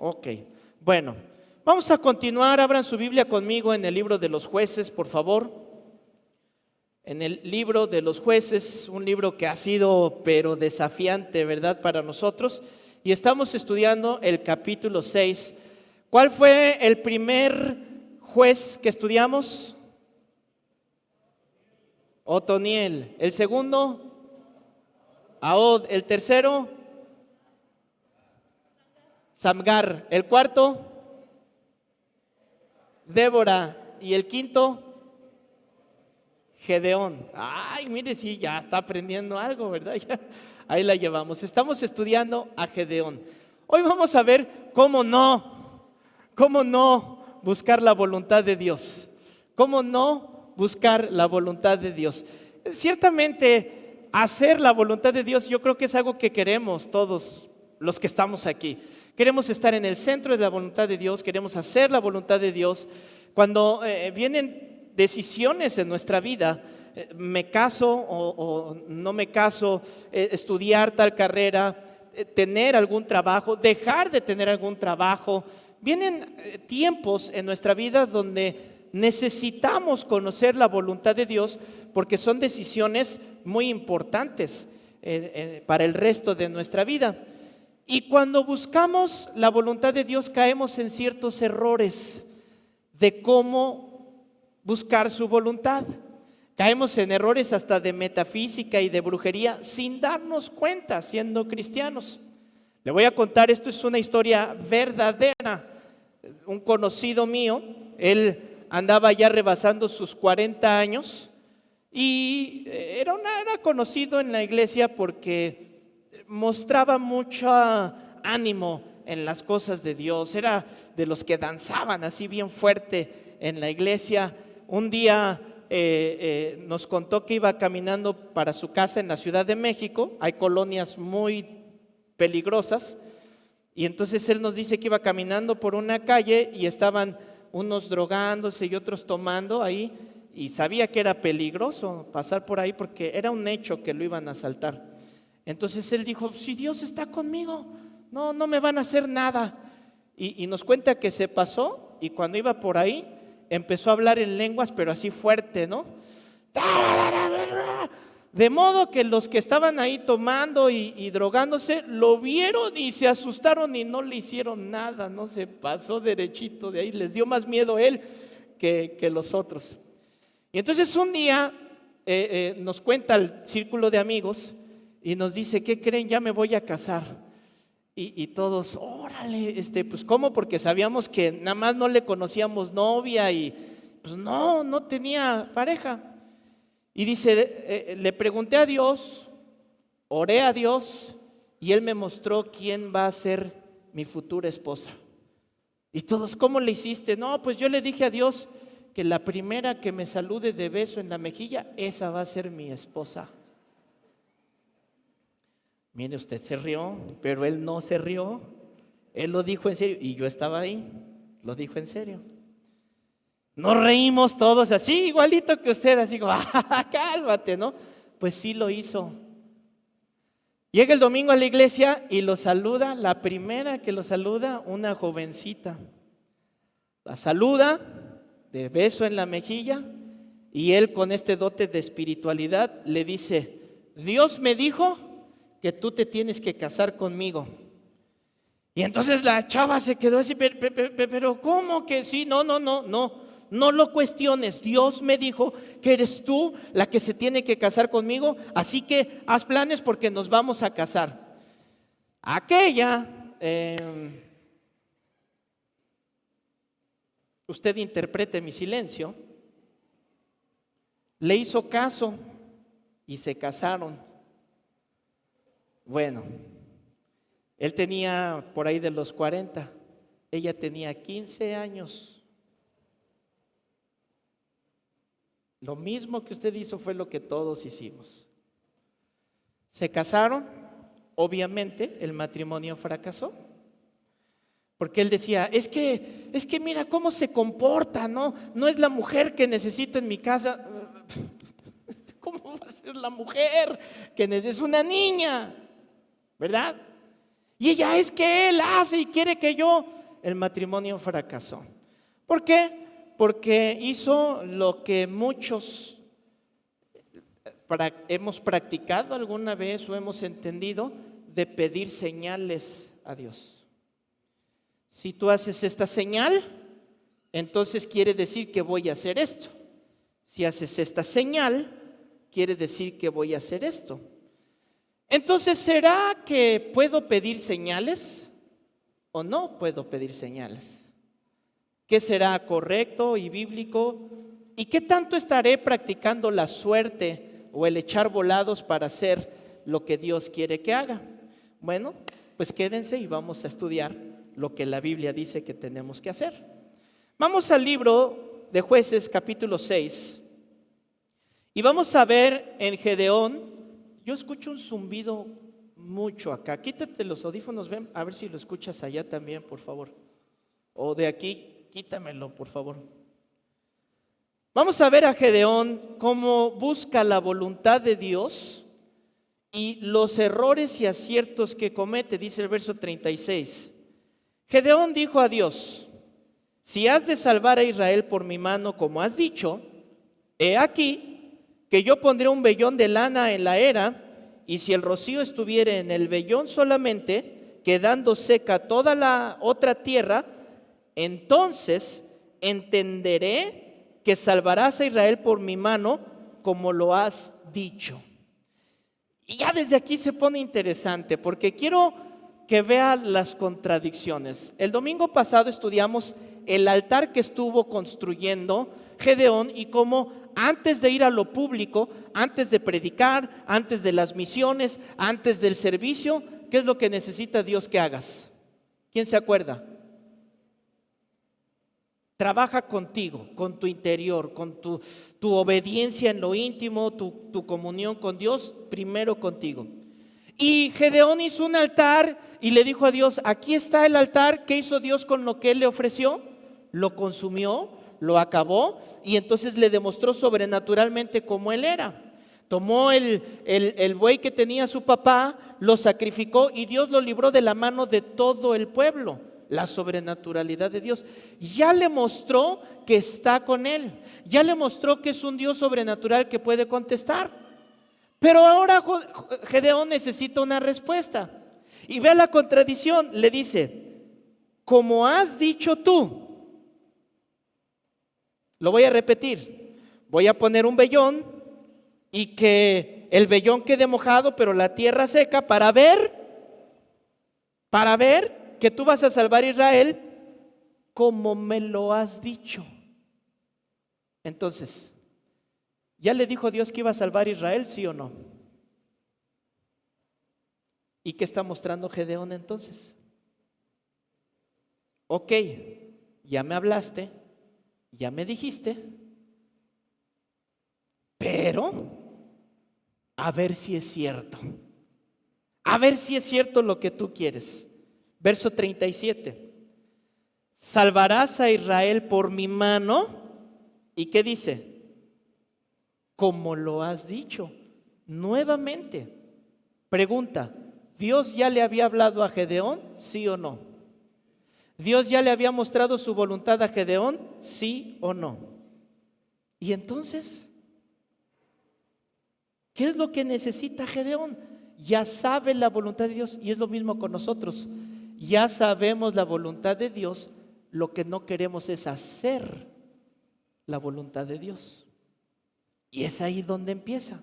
Ok, bueno, vamos a continuar. Abran su Biblia conmigo en el libro de los Jueces, por favor. En el libro de los Jueces, un libro que ha sido pero desafiante, ¿verdad?, para nosotros. Y estamos estudiando el capítulo 6. ¿Cuál fue el primer juez que estudiamos? Otoniel. El segundo, Ahod. El tercero, Samgar. El cuarto, Débora. Y el quinto, Gedeón. Ay, mire, sí, ya está aprendiendo algo, ¿verdad? Ya, ahí la llevamos. Estamos estudiando a Gedeón. Hoy vamos a ver cómo no buscar la voluntad de Dios. Cómo no buscar la voluntad de Dios. Ciertamente, hacer la voluntad de Dios, yo creo que es algo que queremos todos los que estamos aquí. Queremos estar en el centro de la voluntad de Dios, queremos hacer la voluntad de Dios. Cuando vienen decisiones en nuestra vida, me caso o no me caso, estudiar tal carrera, tener algún trabajo, dejar de tener algún trabajo. Vienen tiempos en nuestra vida donde necesitamos conocer la voluntad de Dios porque son decisiones muy importantes para el resto de nuestra vida. Y cuando buscamos la voluntad de Dios caemos en ciertos errores de cómo buscar su voluntad. Caemos en errores hasta de metafísica y de brujería sin darnos cuenta siendo cristianos. Le voy a contar, esto es una historia verdadera. Un conocido mío, él andaba ya rebasando sus 40 años y era conocido en la iglesia porque mostraba mucho ánimo en las cosas de Dios. Era de los que danzaban así bien fuerte en la iglesia. Un día nos contó que iba caminando para su casa en la Ciudad de México. Hay colonias muy peligrosas. Y entonces él nos dice que iba caminando por una calle y estaban unos drogándose y otros tomando ahí. Y sabía que era peligroso pasar por ahí porque era un hecho que lo iban a asaltar. Entonces él dijo, si Dios está conmigo, no me van a hacer nada. Y nos cuenta que se pasó y cuando iba por ahí empezó a hablar en lenguas, pero así fuerte, ¿no? De modo que los que estaban ahí tomando y drogándose lo vieron y se asustaron y no le hicieron nada, no se pasó derechito de ahí, les dio más miedo él que los otros. Y entonces un día nos cuenta el círculo de amigos y nos dice, ¿qué creen? Ya me voy a casar. Y todos, órale, pues ¿cómo? Porque sabíamos que nada más no le conocíamos novia y pues no tenía pareja. Y dice, le pregunté a Dios, oré a Dios y Él me mostró quién va a ser mi futura esposa. Y todos, ¿cómo le hiciste? No, pues yo le dije a Dios que la primera que me salude de beso en la mejilla, esa va a ser mi esposa. Mire, usted se rió, pero él no se rió. Él lo dijo en serio y yo estaba ahí, lo dijo en serio. Nos reímos todos así, igualito que usted, así como, cálmate, ¿no? Pues sí lo hizo. Llega el domingo a la iglesia y lo saluda, la primera que lo saluda, una jovencita. La saluda de beso en la mejilla y él con este dote de espiritualidad le dice, Dios me dijo que tú te tienes que casar conmigo. Y entonces la chava se quedó así, pero ¿cómo que sí? No lo cuestiones. Dios me dijo que eres tú la que se tiene que casar conmigo, así que haz planes porque nos vamos a casar. Aquella, usted interprete mi silencio, le hizo caso y se casaron. Bueno, él tenía por ahí de los 40, ella tenía 15 años. Lo mismo que usted hizo fue lo que todos hicimos. Se casaron, obviamente el matrimonio fracasó. Porque él decía, es que mira cómo se comporta, ¿no? No es la mujer que necesito en mi casa. ¿Cómo va a ser la mujer que es una niña? ¿Verdad? Y ella, es que él hace y quiere que yo. El matrimonio fracasó. ¿Por qué? Porque hizo lo que muchos hemos practicado alguna vez o hemos entendido, de pedir señales a Dios. Si tú haces esta señal, entonces quiere decir que voy a hacer esto. Si haces esta señal, quiere decir que voy a hacer esto. Entonces, ¿será que puedo pedir señales o no puedo pedir señales? ¿Qué será correcto y bíblico? ¿Y qué tanto estaré practicando la suerte o el echar volados para hacer lo que Dios quiere que haga? Bueno, pues quédense y vamos a estudiar lo que la Biblia dice que tenemos que hacer. Vamos al libro de Jueces, capítulo 6, y vamos a ver en Gedeón. Yo escucho un zumbido mucho acá. Quítate los audífonos, ven, a ver si lo escuchas allá también, por favor. O de aquí, quítamelo, por favor. Vamos a ver a Gedeón cómo busca la voluntad de Dios y los errores y aciertos que comete. Dice el verso 36. Gedeón dijo a Dios: si has de salvar a Israel por mi mano, como has dicho, he aquí que yo pondré un vellón de lana en la era, y si el rocío estuviere en el vellón solamente, quedando seca toda la otra tierra, entonces entenderé que salvarás a Israel por mi mano, como lo has dicho. Y ya desde aquí se pone interesante, porque quiero que vea las contradicciones. El domingo pasado estudiamos el altar que estuvo construyendo Gedeón y cómo antes de ir a lo público, antes de predicar, antes de las misiones, antes del servicio, ¿qué es lo que necesita Dios que hagas? ¿Quién se acuerda? Trabaja contigo, con tu interior, con tu obediencia en lo íntimo, tu comunión con Dios, primero contigo. Y Gedeón hizo un altar y le dijo a Dios: aquí está el altar. ¿Qué hizo Dios con lo que él le ofreció? Lo consumió, lo acabó, y entonces le demostró sobrenaturalmente cómo él era. Tomó el buey que tenía su papá, lo sacrificó y Dios lo libró de la mano de todo el pueblo. La sobrenaturalidad de Dios. Ya le mostró que está con él. Ya le mostró que es un Dios sobrenatural que puede contestar. Pero ahora Gedeón necesita una respuesta. Y vea la contradicción. Le dice: como has dicho tú. Lo voy a repetir. Voy a poner un vellón y que el vellón quede mojado, pero la tierra seca, para ver que tú vas a salvar a Israel como me lo has dicho. Entonces, ¿ya le dijo Dios que iba a salvar a Israel, sí o no? ¿Y qué está mostrando Gedeón entonces? Ok, ya me hablaste, ya me dijiste, pero a ver si es cierto. A ver si es cierto lo que tú quieres. Verso 37. Salvarás a Israel por mi mano. ¿Y qué dice? Como lo has dicho. Nuevamente, pregunta: ¿Dios ya le había hablado a Gedeón? ¿Sí o no? ¿Dios ya le había mostrado su voluntad a Gedeón? ¿Sí o no? Y entonces, ¿qué es lo que necesita Gedeón? Ya sabe la voluntad de Dios, y es lo mismo con nosotros. Ya sabemos la voluntad de Dios, lo que no queremos es hacer la voluntad de Dios. Y es ahí donde empieza.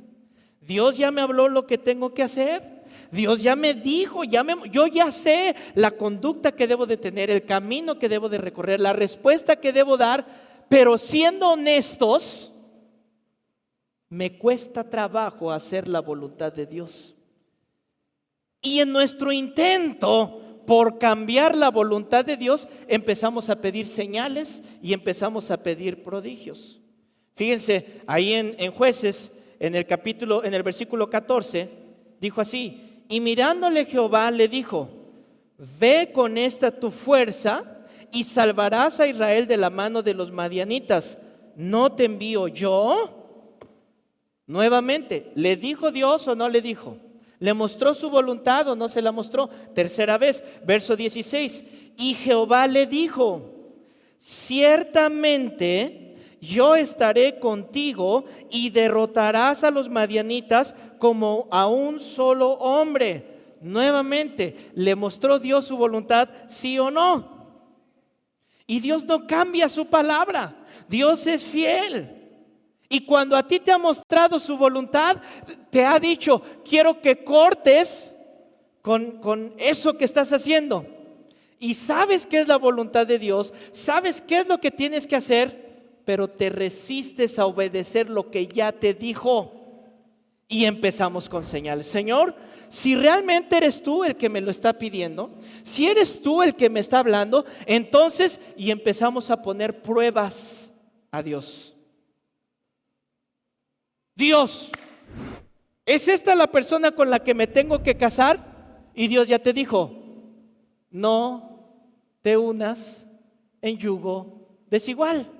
Dios ya me habló lo que tengo que hacer. Dios ya me dijo, yo ya sé la conducta que debo de tener, el camino que debo de recorrer, la respuesta que debo dar, pero siendo honestos, me cuesta trabajo hacer la voluntad de Dios. Y en nuestro intento por cambiar la voluntad de Dios, empezamos a pedir señales y empezamos a pedir prodigios. Fíjense, ahí en Jueces, en el versículo 14, dijo así: y mirándole Jehová le dijo: ve con esta tu fuerza y salvarás a Israel de la mano de los madianitas. ¿No te envío yo? Nuevamente, ¿le dijo Dios o no le dijo? ¿Le mostró su voluntad o no se la mostró? Tercera vez, verso 16. Y Jehová le dijo: ciertamente yo estaré contigo y derrotarás a los madianitas como a un solo hombre. Nuevamente, ¿le mostró Dios su voluntad, sí o no? Y Dios no cambia su palabra. Dios es fiel. Y cuando a ti te ha mostrado su voluntad, te ha dicho: quiero que cortes con eso que estás haciendo. Y sabes qué es la voluntad de Dios, sabes qué es lo que tienes que hacer, pero te resistes a obedecer lo que ya te dijo. Y empezamos con señales. Señor, si realmente eres tú el que me lo está pidiendo, si eres tú el que me está hablando, entonces, y empezamos a poner pruebas a Dios. Dios, ¿es esta la persona con la que me tengo que casar? Y Dios ya te dijo: no te unas en yugo desigual.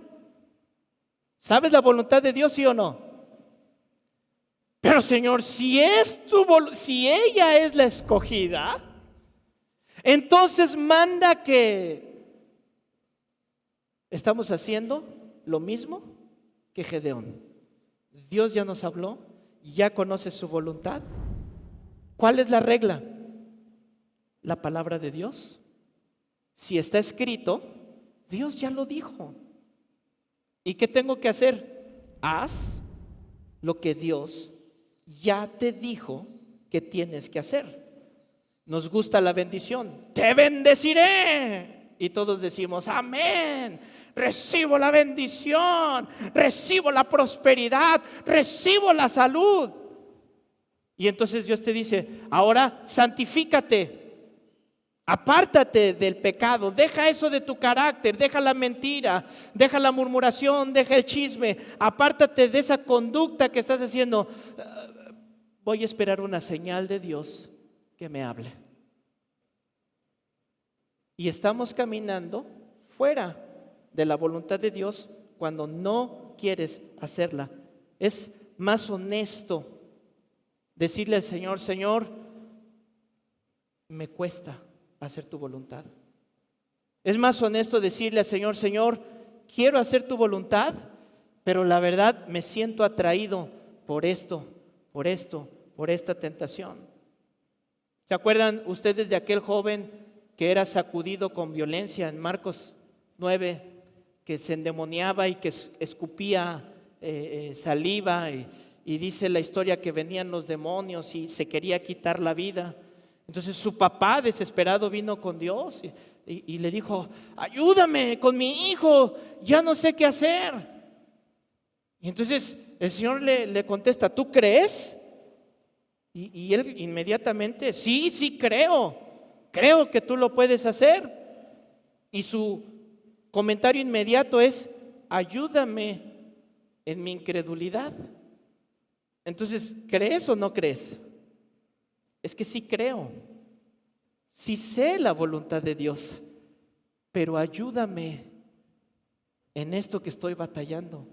¿Sabes la voluntad de Dios, sí o no? Pero Señor, si ella es la escogida, entonces manda que estamos haciendo lo mismo que Gedeón. Dios ya nos habló, ya conoce su voluntad. ¿Cuál es la regla? La palabra de Dios. Si está escrito, Dios ya lo dijo. ¿Y qué tengo que hacer? Haz lo que Dios ya te dijo que tienes que hacer. Nos gusta la bendición. Te bendeciré. Y todos decimos: amén. Recibo la bendición, recibo la prosperidad, recibo la salud. Y entonces Dios te dice: ahora santifícate, apártate del pecado, deja eso de tu carácter, deja la mentira, deja la murmuración, deja el chisme, apártate de esa conducta que estás haciendo. Voy a esperar una señal de Dios que me hable. Y estamos caminando fuera de la voluntad de Dios cuando no quieres hacerla. Es más honesto decirle al Señor: Señor, me cuesta hacer tu voluntad. Es más honesto decirle al Señor: Señor, quiero hacer tu voluntad, pero la verdad me siento atraído por esto, por esta tentación. ¿Se acuerdan ustedes de aquel joven que era sacudido con violencia en Marcos 9? Que se endemoniaba y que escupía saliva y dice la historia que venían los demonios y se quería quitar la vida. Entonces su papá desesperado vino con Dios y le dijo: ayúdame con mi hijo, ya no sé qué hacer. Y entonces el Señor le contesta: ¿tú crees? Y él inmediatamente: sí creo que tú lo puedes hacer. Y su comentario inmediato es: ayúdame en mi incredulidad. Entonces, ¿crees o no crees? Es que sí creo, sí sé la voluntad de Dios, pero ayúdame en esto que estoy batallando.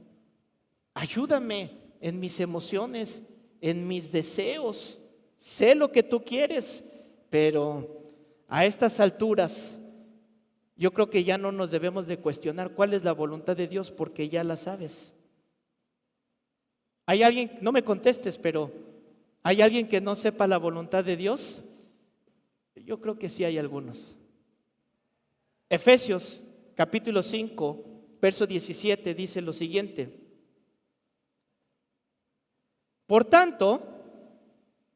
Ayúdame en mis emociones, en mis deseos. Sé lo que tú quieres, pero a estas alturas yo creo que ya no nos debemos de cuestionar cuál es la voluntad de Dios, porque ya la sabes. ¿Hay alguien? No me contestes, pero ¿hay alguien que no sepa la voluntad de Dios? Yo creo que sí hay algunos. Efesios capítulo 5, verso 17 dice lo siguiente: por tanto,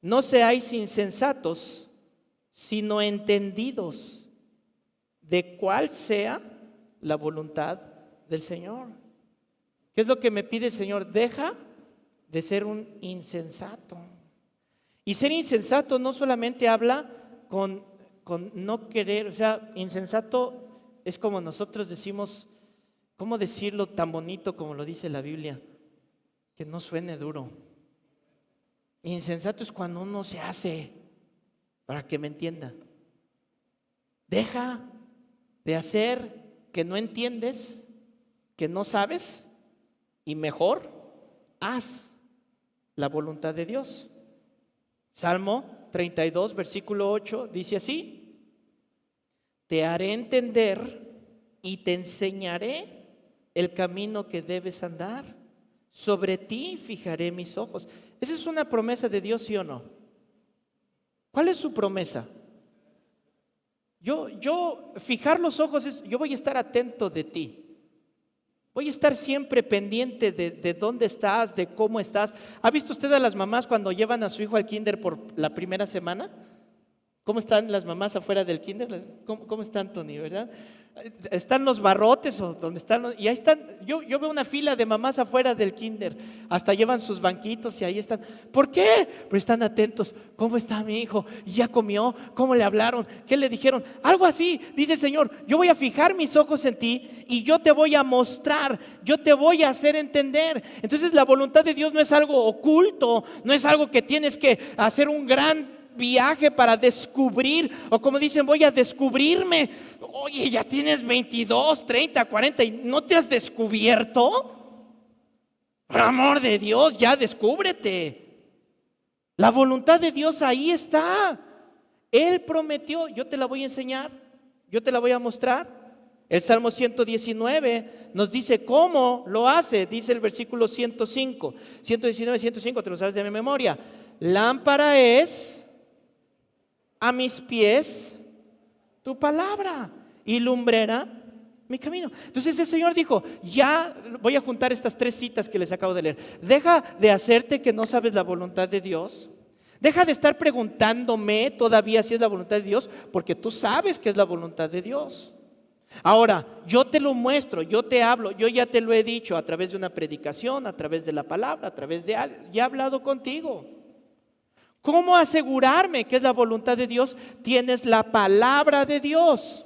no seáis insensatos, sino entendidos de cuál sea la voluntad del Señor. ¿Qué es lo que me pide el Señor? Deja de ser un insensato. Y ser insensato no solamente habla con no querer, o sea, insensato es como nosotros decimos, ¿cómo decirlo tan bonito como lo dice la Biblia? Que no suene duro. Insensato es cuando uno se hace, para que me entienda. Deja de hacer que no entiendes, que no sabes, y mejor haz la voluntad de Dios. Salmo 32, versículo 8, dice así: te haré entender y te enseñaré el camino que debes andar. Sobre ti fijaré mis ojos. ¿Esa es una promesa de Dios, sí o no? ¿Cuál es su promesa? Yo fijar los ojos es, yo voy a estar atento de ti. Voy a estar siempre pendiente de dónde estás, de cómo estás. ¿Ha visto usted a las mamás cuando llevan a su hijo al kinder por la primera semana? ¿Cómo están las mamás afuera del kinder? ¿Cómo están, Tony, verdad? Están los barrotes o donde están, y ahí están. Yo veo una fila de mamás afuera del kinder, hasta llevan sus banquitos y ahí están. ¿Por qué? Pero están atentos. ¿Cómo está mi hijo? ¿Ya comió? ¿Cómo le hablaron? ¿Qué le dijeron? Algo así, dice el Señor: yo voy a fijar mis ojos en ti y yo te voy a mostrar, yo te voy a hacer entender. Entonces la voluntad de Dios no es algo oculto, no es algo que tienes que hacer un gran viaje para descubrir, o como dicen, voy a descubrirme. Oye, ya tienes 22, 30, 40 y no te has descubierto. Por amor de Dios, ya descúbrete. La voluntad de Dios ahí está. Él prometió: yo te la voy a enseñar, yo te la voy a mostrar. El Salmo 119 nos dice cómo lo hace. Dice el versículo 105, 119, 105, te lo sabes de mi memoria: lámpara es a mis pies tu palabra y lumbrera mi camino. Entonces el Señor dijo: ya voy a juntar estas 3 citas que les acabo de leer. Deja de hacerte que no sabes la voluntad de Dios. Deja de estar preguntándome todavía si es la voluntad de Dios, porque tú sabes que es la voluntad de Dios. Ahora, yo te lo muestro, yo te hablo, yo ya te lo he dicho a través de una predicación, a través de la palabra, a través de algo. Ya he hablado contigo. ¿Cómo asegurarme que es la voluntad de Dios? Tienes la palabra de Dios.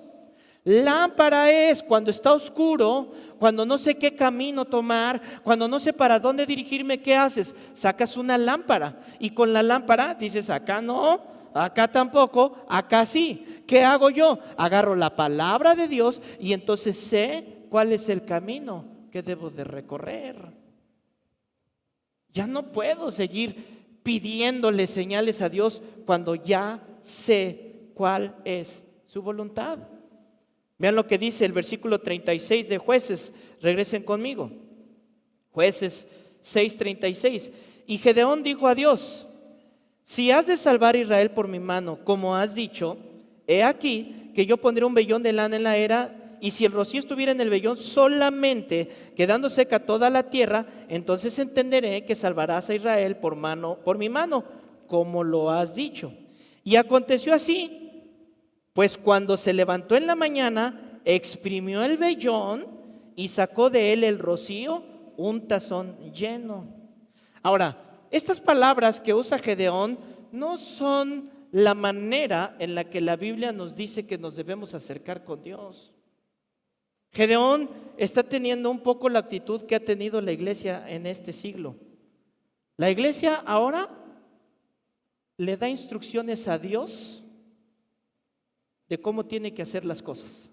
Lámpara es cuando está oscuro, cuando no sé qué camino tomar, cuando no sé para dónde dirigirme. ¿Qué haces? Sacas una lámpara y con la lámpara dices: acá no, acá tampoco, acá sí. ¿Qué hago yo? Agarro la palabra de Dios y entonces sé cuál es el camino que debo de recorrer. Ya no puedo seguir pidiéndole señales a Dios cuando ya sé cuál es su voluntad. Vean lo que dice el versículo 36 de Jueces. Regresen conmigo. Jueces 6:36. Y Gedeón dijo a Dios: si has de salvar a Israel por mi mano, como has dicho, he aquí que yo pondré un vellón de lana en la era, y si el rocío estuviera en el vellón solamente, quedando seca toda la tierra, entonces entenderé que salvarás a Israel por mi mano, como lo has dicho. Y aconteció así, pues cuando se levantó en la mañana, exprimió el vellón y sacó de él el rocío, un tazón lleno. Ahora, estas palabras que usa Gedeón no son la manera en la que la Biblia nos dice que nos debemos acercar con Dios. Gedeón está teniendo un poco la actitud que ha tenido la iglesia en este siglo. La iglesia ahora le da instrucciones a Dios de cómo tiene que hacer las cosas.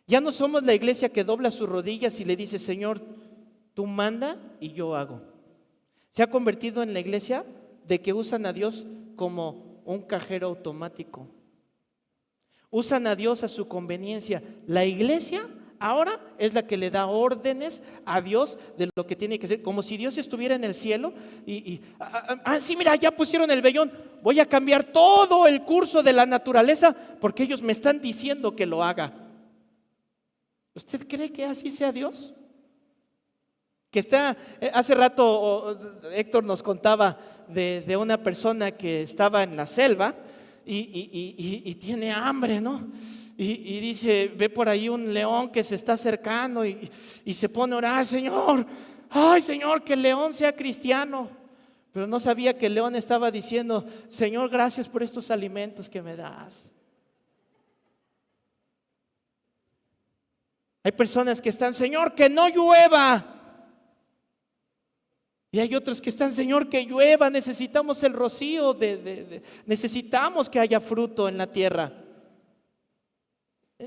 Ya no somos la iglesia que dobla sus rodillas y le dice: Señor, tú manda y yo hago. Se ha convertido en la iglesia de que usan a Dios como un cajero automático. Usan a Dios a su conveniencia. La iglesia ahora es la que le da órdenes a Dios de lo que tiene que hacer, como si Dios estuviera en el cielo sí, mira, ya pusieron el vellón, voy a cambiar todo el curso de la naturaleza porque ellos me están diciendo que lo haga. ¿Usted cree que así sea Dios? Que hace rato Héctor nos contaba de una persona que estaba en la selva y tiene hambre, ¿no? Y dice, ve por ahí un león que se está acercando y se pone a orar: Señor, ay Señor, que el león sea cristiano. Pero no sabía que el león estaba diciendo: Señor, gracias por estos alimentos que me das. Hay personas que están: Señor, que no llueva. Y hay otros que están: Señor, que llueva, necesitamos el rocío, necesitamos que haya fruto en la tierra.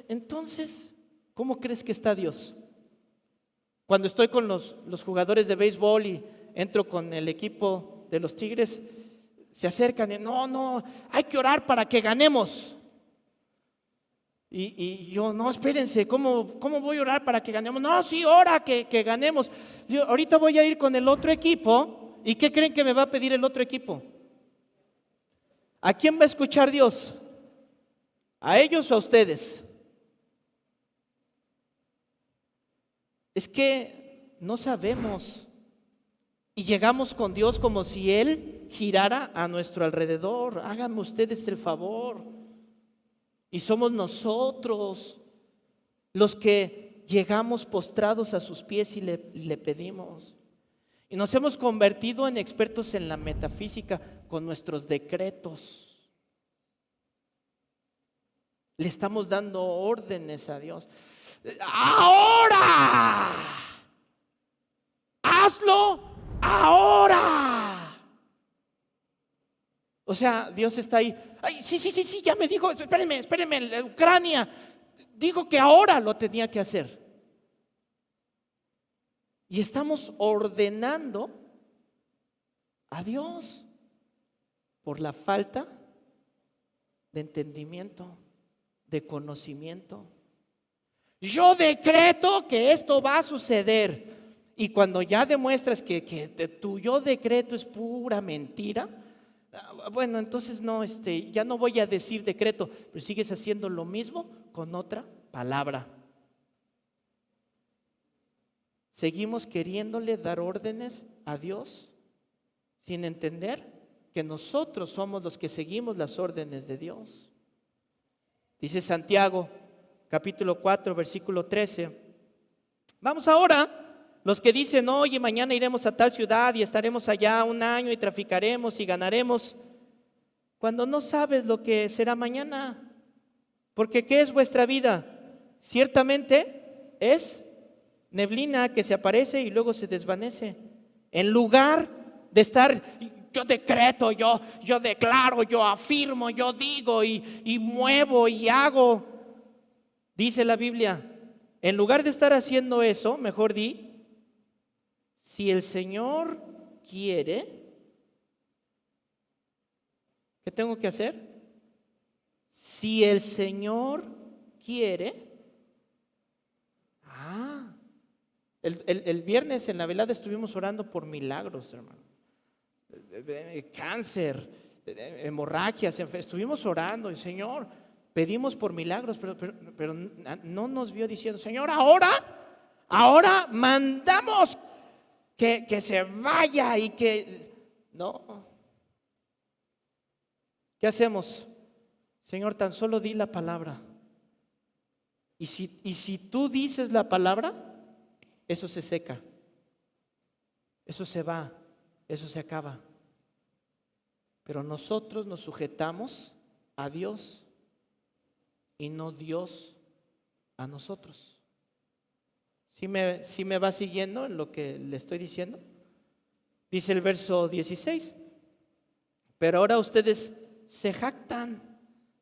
Entonces, ¿cómo crees que está Dios? Cuando estoy con los jugadores de béisbol y entro con el equipo de los Tigres, se acercan y no, hay que orar para que ganemos. Y yo, no, espérense, ¿cómo voy a orar para que ganemos? No, sí, ora que ganemos. Yo ahorita voy a ir con el otro equipo. ¿Y qué creen que me va a pedir el otro equipo? ¿A quién va a escuchar Dios? ¿A ellos o a ustedes? Es que no sabemos. Y llegamos con Dios como si Él girara a nuestro alrededor. Háganme ustedes el favor. Y somos nosotros los que llegamos postrados a sus pies y le pedimos. Y nos hemos convertido en expertos en la metafísica con nuestros decretos. Le estamos dando órdenes a Dios. ¡Ahora! ¡Hazlo ahora! O sea, Dios está ahí. Ay, sí, ya me dijo, espérenme, Ucrania. Digo que ahora lo tenía que hacer. Y estamos ordenando a Dios por la falta de entendimiento, de conocimiento. Yo decreto que esto va a suceder. Y cuando ya demuestras que tu yo decreto es pura mentira, bueno, entonces no, ya no voy a decir decreto, pero sigues haciendo lo mismo con otra palabra. Seguimos queriéndole dar órdenes a Dios sin entender que nosotros somos los que seguimos las órdenes de Dios. Dice Santiago, capítulo 4, versículo 13. Vamos ahora. Los que dicen, oye, mañana iremos a tal ciudad y estaremos allá un año y traficaremos y ganaremos, cuando no sabes lo que será mañana. Porque ¿qué es vuestra vida? Ciertamente es neblina que se aparece y luego se desvanece. En lugar de estar, yo decreto, yo declaro, yo afirmo, yo digo y muevo y hago, dice la Biblia, en lugar de estar haciendo eso, mejor di, si el Señor quiere, ¿qué tengo que hacer? Si el Señor quiere. El viernes en la velada estuvimos orando por milagros, hermano. Cáncer, hemorragias, estuvimos orando, y Señor, pedimos por milagros, pero no nos vio diciendo, Señor, ahora mandamos que se vaya y que no. ¿Qué hacemos? Señor, tan solo di la palabra. Y si tú dices la palabra, eso se seca, eso se va, eso se acaba. Pero nosotros nos sujetamos a Dios y no Dios a nosotros. ¿Sí me va siguiendo en lo que le estoy diciendo? Dice el verso 16. Pero ahora ustedes se jactan.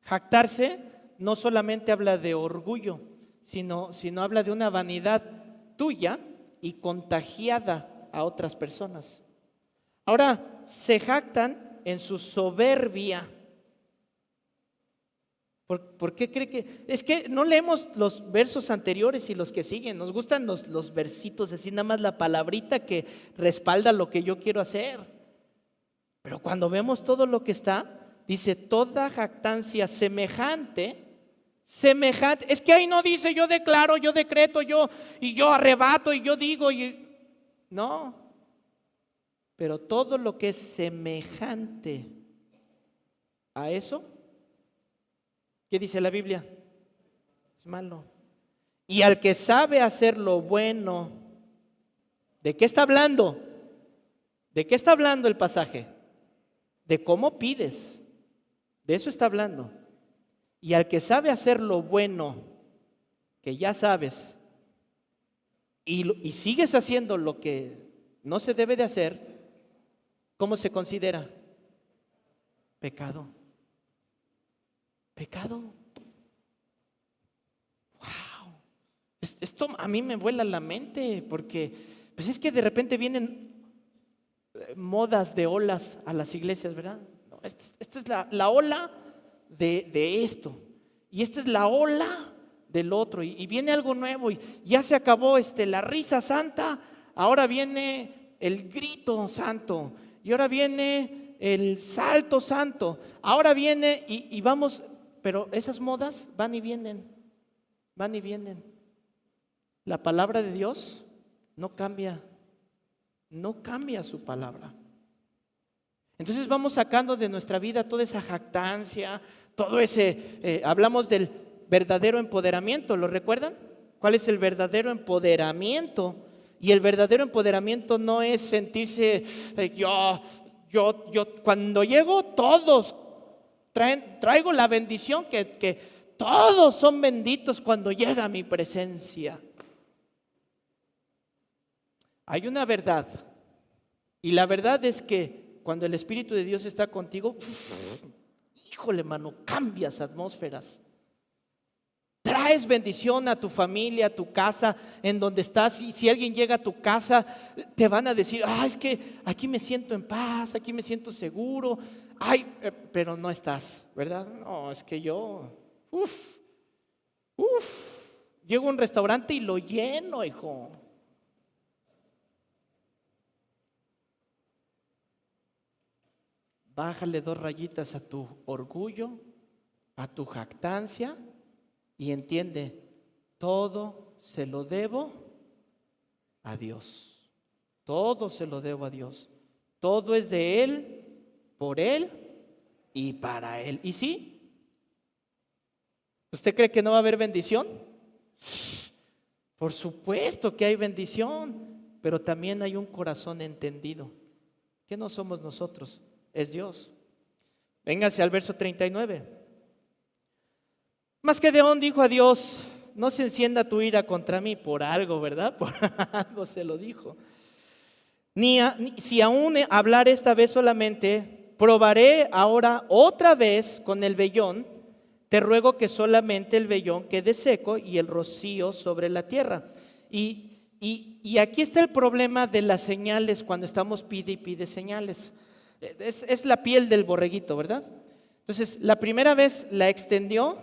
Jactarse no solamente habla de orgullo, sino habla de una vanidad tuya y contagiada a otras personas. Ahora se jactan en su soberbia. ¿Por qué cree que? Es que no leemos los versos anteriores y los que siguen. Nos gustan los versitos, así nada más la palabrita que respalda lo que yo quiero hacer. Pero cuando vemos todo lo que está, dice toda jactancia semejante. Es que ahí no dice yo declaro, yo decreto, yo arrebato y yo digo. No. Pero todo lo que es semejante a eso, ¿qué dice la Biblia? Es malo. Y al que sabe hacer lo bueno, ¿de qué está hablando? ¿De qué está hablando el pasaje? De cómo pides. De eso está hablando. Y al que sabe hacer lo bueno, que ya sabes, y sigues haciendo lo que no se debe de hacer, ¿cómo se considera? Pecado. Pecado. Wow. Esto a mí me vuela la mente porque pues es que de repente vienen modas de olas a las iglesias, ¿verdad? No, esta es la ola de esto. Y esta es la ola del otro. Y viene algo nuevo. Y ya se acabó la risa santa. Ahora viene el grito santo. Y ahora viene el salto santo. Ahora viene y vamos. Pero esas modas van y vienen. Van y vienen. La palabra de Dios no cambia. No cambia su palabra. Entonces vamos sacando de nuestra vida toda esa jactancia, todo ese, hablamos del verdadero empoderamiento, ¿lo recuerdan? ¿Cuál es el verdadero empoderamiento? Y el verdadero empoderamiento no es sentirse, yo, cuando llego todos traigo la bendición que todos son benditos cuando llega a mi presencia. Hay una verdad, y la verdad es que cuando el Espíritu de Dios está contigo, híjole, mano, cambias atmósferas. Traes bendición a tu familia, a tu casa, en donde estás. Y si alguien llega a tu casa, te van a decir, es que aquí me siento en paz, aquí me siento seguro. Pero no estás, ¿verdad? No, es que yo, llego a un restaurante y lo lleno, hijo. Bájale 2 rayitas a tu orgullo, a tu jactancia y entiende, todo se lo debo a Dios. Todo se lo debo a Dios. Todo es de Él, por Él y para Él. ¿Y sí? ¿Usted cree que no va a haber bendición? Por supuesto que hay bendición, pero también hay un corazón entendido. ¿Qué no somos nosotros? Es Dios. Véngase al verso 39. Mas Gedeón dijo a Dios, no se encienda tu ira contra mí por algo, ¿verdad? Por algo se lo dijo. Si aún hablar esta vez solamente, probaré ahora otra vez con el vellón. Te ruego que solamente el vellón quede seco y el rocío sobre la tierra. Y aquí está el problema de las señales cuando estamos pide y pide señales. Es la piel del borreguito, ¿verdad? Entonces, la primera vez la extendió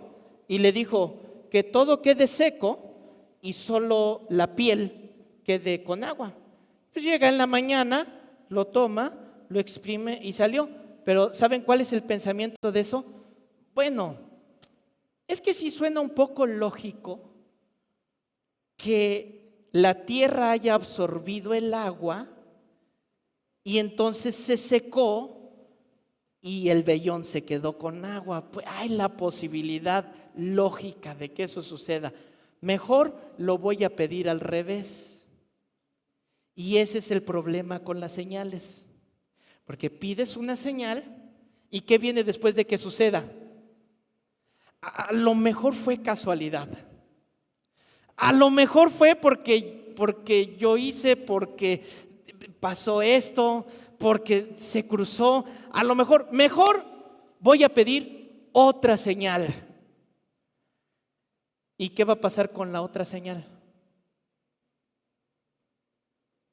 y le dijo que todo quede seco y solo la piel quede con agua. Pues llega en la mañana, lo toma, lo exprime y salió. Pero ¿saben cuál es el pensamiento de eso? Bueno, es que sí suena un poco lógico que la tierra haya absorbido el agua y entonces se secó y el vellón se quedó con agua. Pues hay la posibilidad lógica de que eso suceda. Mejor lo voy a pedir al revés. Y ese es el problema con las señales. Porque pides una señal y ¿qué viene después de que suceda? A lo mejor fue casualidad. A lo mejor fue porque yo hice, porque pasó esto, porque se cruzó. A lo mejor voy a pedir otra señal. ¿Y qué va a pasar con la otra señal?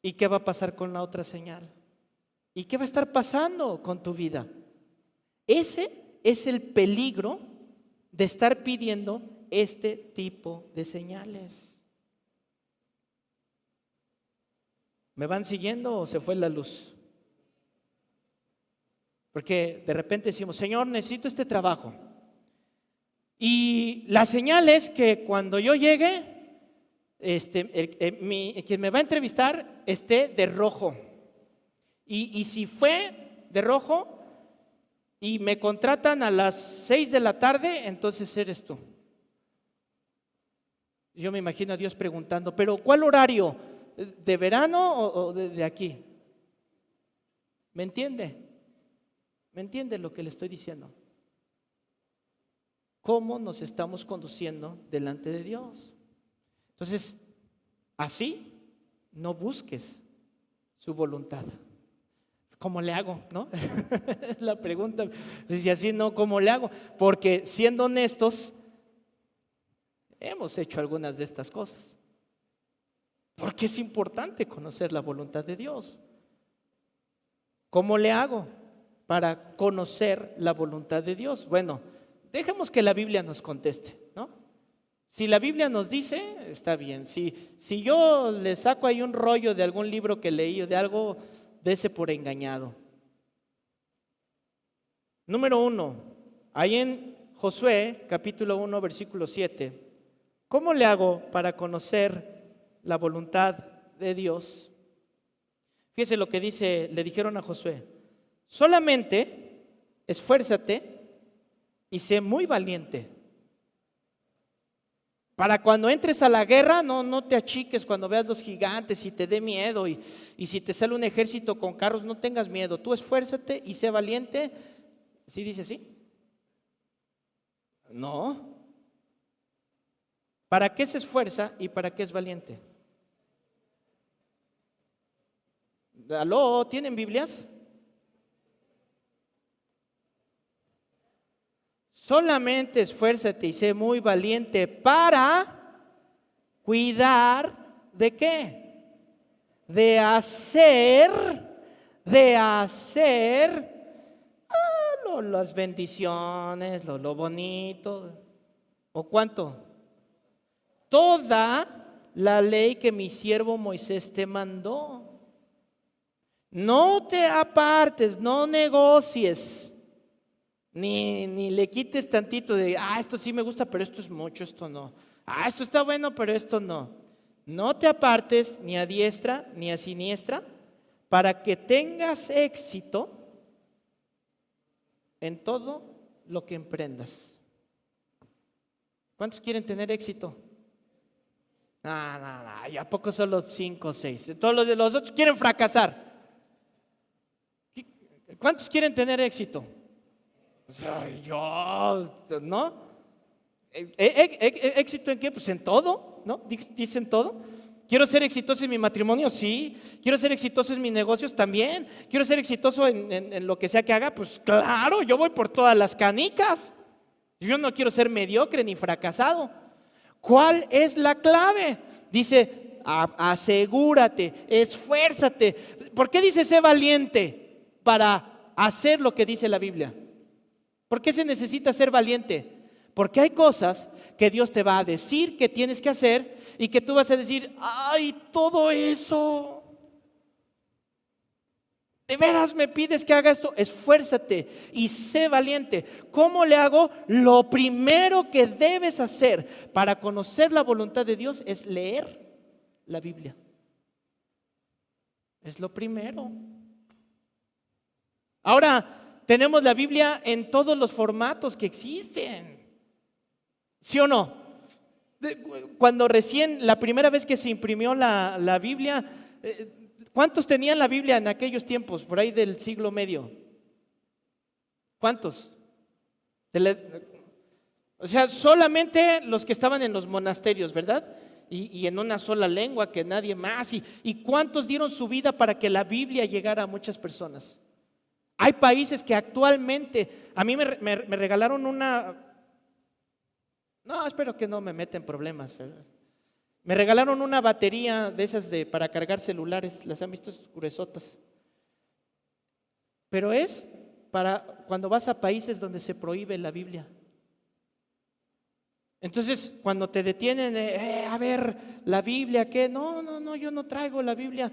¿Y qué va a pasar con la otra señal? ¿Y qué va a estar pasando con tu vida? Ese es el peligro de estar pidiendo este tipo de señales. ¿Me van siguiendo o se fue la luz? Porque de repente decimos, Señor, necesito este trabajo. Y la señal es que cuando yo llegue, quien me va a entrevistar esté de rojo. Y si fue de rojo y me contratan a las 6 de la tarde, entonces eres tú. Yo me imagino a Dios preguntando, ¿pero cuál horario? ¿De verano o de aquí? ¿Me entiende? ¿Me entiende lo que le estoy diciendo? ¿Cómo nos estamos conduciendo delante de Dios? Entonces, así no busques su voluntad. ¿Cómo le hago? ¿No? La pregunta, si así no, ¿cómo le hago? Porque siendo honestos, hemos hecho algunas de estas cosas. Porque es importante conocer la voluntad de Dios. ¿Cómo le hago? para conocer la voluntad de Dios? Bueno, dejemos que la Biblia nos conteste, ¿no? Si la Biblia nos dice, está bien. Si yo le saco ahí un rollo de algún libro que leí o de algo, dése por engañado. Número 1, ahí en Josué, capítulo 1, versículo 7. ¿Cómo le hago para conocer la voluntad de Dios? Fíjese lo que le dijeron a Josué. Solamente esfuérzate y sé muy valiente. Para cuando entres a la guerra, no te achiques cuando veas los gigantes y te dé miedo. Y si te sale un ejército con carros, no tengas miedo. Tú esfuérzate y sé valiente. ¿Sí dice así? No. ¿Para qué se esfuerza y para qué es valiente? ¿Aló? ¿Tienen Biblias? Solamente esfuérzate y sé muy valiente para cuidar ¿de qué? De hacer las bendiciones, lo bonito. ¿O cuánto? Toda la ley que mi siervo Moisés te mandó. No te apartes, no negocies, ni le quites tantito de, esto sí me gusta, pero esto es mucho, esto no. Esto está bueno, pero esto no. No te apartes ni a diestra ni a siniestra para que tengas éxito en todo lo que emprendas. ¿Cuántos quieren tener éxito? No, ¿y a poco solo 5 o 6? Todos los otros quieren fracasar. ¿Cuántos quieren tener éxito? Yo, ¿no? ¿Éxito en qué? Pues en todo, ¿no? Dicen todo. ¿Quiero ser exitoso en mi matrimonio? Sí. ¿Quiero ser exitoso en mis negocios? También. ¿Quiero ser exitoso en lo que sea que haga? Pues claro, yo voy por todas las canicas. Yo no quiero ser mediocre ni fracasado. ¿Cuál es la clave? Dice, asegúrate, esfuérzate. ¿Por qué dice sé valiente? Para hacer lo que dice la Biblia. ¿Por qué se necesita ser valiente? Porque hay cosas que Dios te va a decir que tienes que hacer y que tú vas a decir, todo eso. ¿De veras me pides que haga esto? Esfuérzate y sé valiente. ¿Cómo le hago? Lo primero que debes hacer para conocer la voluntad de Dios es leer la Biblia. Es lo primero. Ahora, tenemos la Biblia en todos los formatos que existen. ¿Sí o no? Cuando la primera vez que se imprimió la Biblia, ¿cuántos tenían la Biblia en aquellos tiempos, por ahí del siglo medio? ¿Cuántos? O sea, solamente los que estaban en los monasterios, ¿verdad? Y en una sola lengua, que nadie más. ¿Y cuántos dieron su vida para que la Biblia llegara a muchas personas? Hay países que actualmente, a mí me regalaron una. No, espero que no me meten problemas. Me regalaron una batería de esas para cargar celulares. ¿Las han visto? Gruesotas. Pero es para cuando vas a países donde se prohíbe la Biblia. Entonces, cuando te detienen, a ver, la Biblia, ¿qué? No, yo no traigo la Biblia.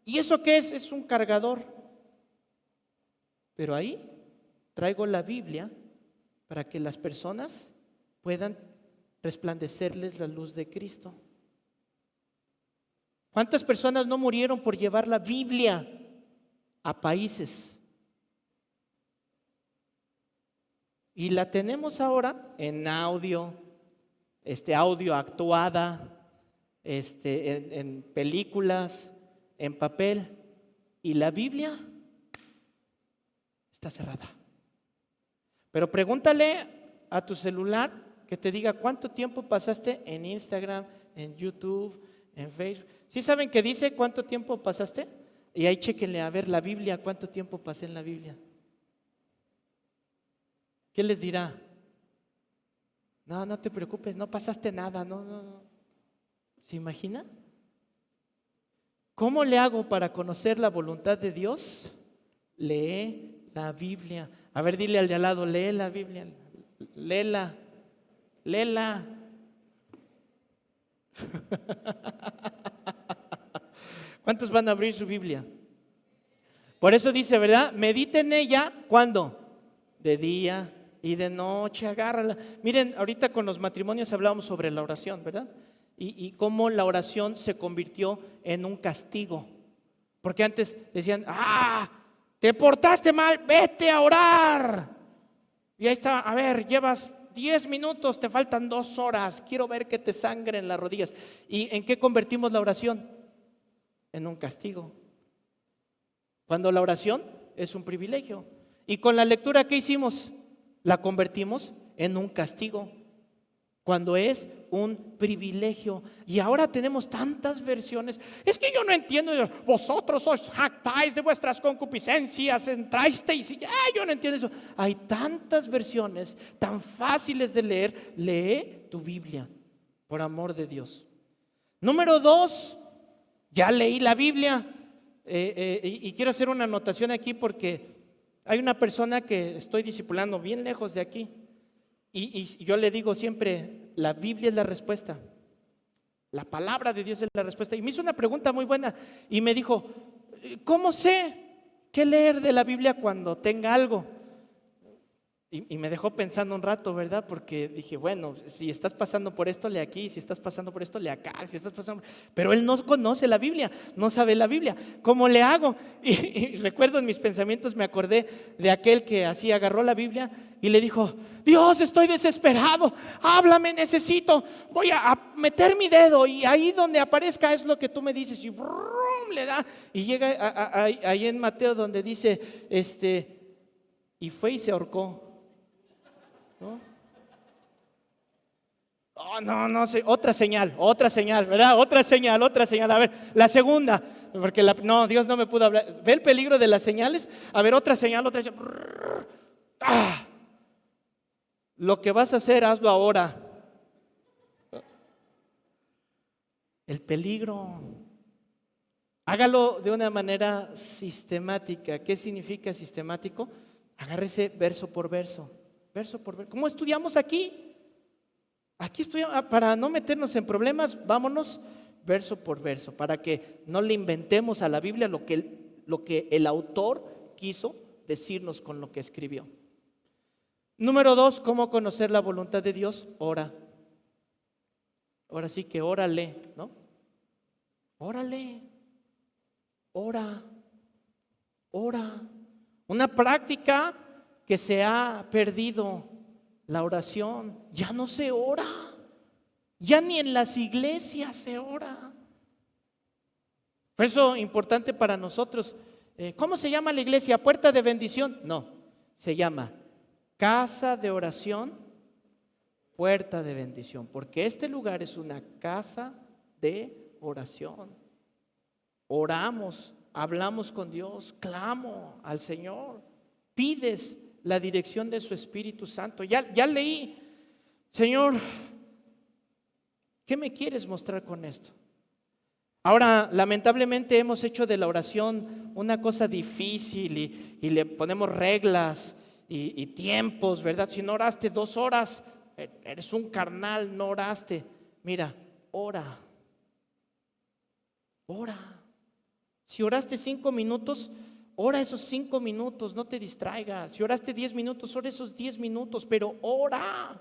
¿Y eso qué es? Es un cargador. Pero ahí traigo la Biblia para que las personas puedan resplandecerles la luz de Cristo. ¿Cuántas personas no murieron por llevar la Biblia a países? Y la tenemos ahora en audio, audio actuada, en películas, en papel. ¿Y la Biblia? Está cerrada. Pero pregúntale a tu celular que te diga cuánto tiempo pasaste en Instagram, en YouTube, en Facebook. ¿Sí saben que dice cuánto tiempo pasaste? Y ahí chéquenle a ver la Biblia, cuánto tiempo pasé en la Biblia. ¿Qué les dirá? No te preocupes, no pasaste nada, no. ¿Se imagina? ¿Cómo le hago para conocer la voluntad de Dios? Lee la Biblia. A ver, dile al de al lado, lee la Biblia, léela, léela. ¿Cuántos van a abrir su Biblia? Por eso dice, ¿verdad? Medita en ella, ¿cuándo? De día y de noche, agárrala. Miren, ahorita con los matrimonios hablábamos sobre la oración, ¿verdad? Y cómo la oración se convirtió en un castigo. Porque antes decían, te portaste mal, vete a orar. Y ahí está, a ver, llevas 10 minutos, te faltan 2 horas, quiero ver que te sangren las rodillas. ¿Y en qué convertimos la oración? En un castigo. Cuando la oración es un privilegio. Y con la lectura, ¿qué hicimos? La convertimos en un castigo, cuando es un privilegio. Y ahora tenemos tantas versiones. Es que yo no entiendo. Vosotros os jactáis de vuestras concupiscencias, entrasteis y yo no entiendo eso. Hay tantas versiones tan fáciles de leer. Lee tu Biblia, por amor de Dios. Número 2, ya leí la Biblia. Y quiero hacer una anotación aquí porque hay una persona que estoy discipulando bien lejos de aquí y yo le digo siempre, la Biblia es la respuesta, la palabra de Dios es la respuesta. Y me hizo una pregunta muy buena y me dijo, ¿cómo sé qué leer de la Biblia cuando tenga algo? Y me dejó pensando un rato, ¿verdad? Porque dije, bueno, si estás pasando por esto, lee aquí. Si estás pasando por esto, lee acá. Si estás pasando... Pero él no conoce la Biblia, no sabe la Biblia. ¿Cómo le hago? Y recuerdo en mis pensamientos, me acordé de aquel que así agarró la Biblia y le dijo, Dios, estoy desesperado, háblame, necesito, voy a meter mi dedo y ahí donde aparezca es lo que tú me dices. Y brum, le da. Y llega ahí en Mateo donde dice, y fue y se ahorcó. ¿No? Oh, no sé, otra señal, ¿verdad? Otra señal. A ver, la segunda, porque Dios no me pudo hablar. ¿Ve el peligro de las señales? A ver, otra señal. Lo que vas a hacer, hazlo ahora. El peligro. Hágalo de una manera sistemática. ¿Qué significa sistemático? Agárrese verso por verso. ¿Cómo estudiamos aquí? Aquí estudiamos, para no meternos en problemas, vámonos verso por verso, para que no le inventemos a la Biblia lo que el autor quiso decirnos con lo que escribió. Número 2, ¿cómo conocer la voluntad de Dios? Ora. Ahora sí que órale, ¿no? Órale. Ora. Una práctica que se ha perdido, la oración. Ya no se ora, ya ni en las iglesias se ora. Por eso es importante para nosotros. ¿Cómo se llama la iglesia? ¿Puerta de bendición? No, se llama casa de oración, puerta de bendición, porque este lugar es una casa de oración. Oramos, hablamos con Dios, clamo al Señor, pides la dirección de su Espíritu Santo. Ya leí, Señor, ¿qué me quieres mostrar con esto? Ahora, lamentablemente hemos hecho de la oración una cosa difícil y le ponemos reglas y tiempos, ¿verdad? Si no oraste 2 horas, eres un carnal, no oraste. Mira, ora. Si oraste 5 minutos, ora esos 5 minutos, no te distraigas. Si oraste 10 minutos, ora esos 10 minutos, pero ora.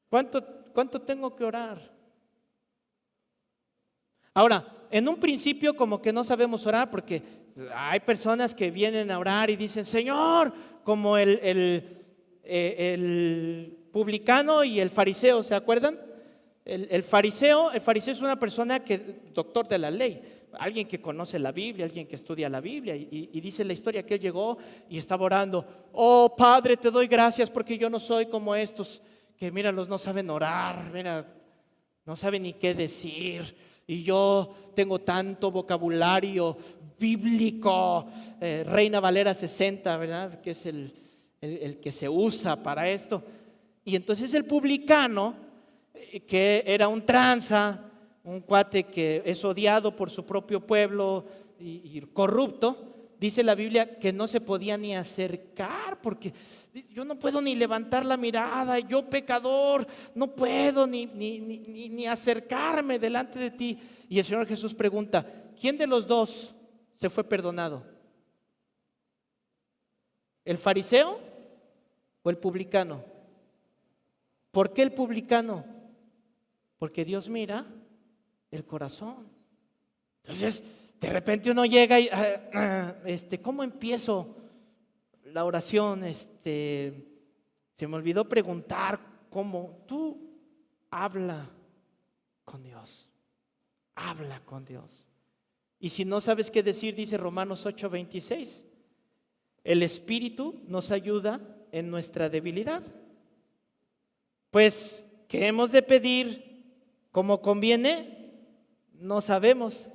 ¿Cuánto tengo que orar? Ahora, en un principio como que no sabemos orar porque hay personas que vienen a orar y dicen, Señor, como el publicano y el fariseo, ¿se acuerdan? El fariseo es una persona doctor de la ley, alguien que conoce la Biblia, alguien que estudia la Biblia y dice la historia que él llegó y estaba orando, oh Padre, te doy gracias porque yo no soy como estos que míralos, no saben orar, mira, no saben ni qué decir y yo tengo tanto vocabulario bíblico, Reina Valera 60, ¿verdad? Que es el que se usa para esto. Y entonces el publicano, que era un tranza, un cuate que es odiado por su propio pueblo y corrupto, dice la Biblia que no se podía ni acercar, porque yo no puedo ni levantar la mirada, yo pecador, no puedo ni acercarme delante de ti. Y el Señor Jesús pregunta, ¿quién de los dos se fue perdonado? ¿El fariseo o el publicano? ¿Por qué el publicano? Porque Dios mira el corazón. Entonces, de repente uno llega y, ¿cómo empiezo la oración? Se me olvidó preguntar cómo. Tú habla con Dios. Habla con Dios. Y si no sabes qué decir, dice Romanos 8:26. El Espíritu nos ayuda en nuestra debilidad. Pues, ¿qué hemos de pedir como conviene? No sabemos.